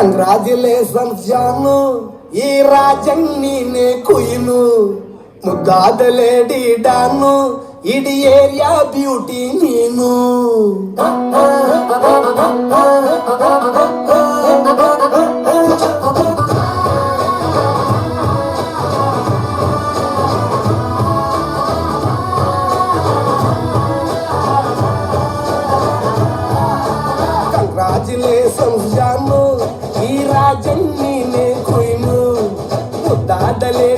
Congratulations Janu, ఈ రాజన్ని నే కుయిను, ముగ్గాదలేడి డాను, ఇడి ఏరియా బ్యూటీ నీను. కంగ్రాచులేషన్స్ జాను, ఈ రాజన్ని నే కుయిను, ముద్దాదలే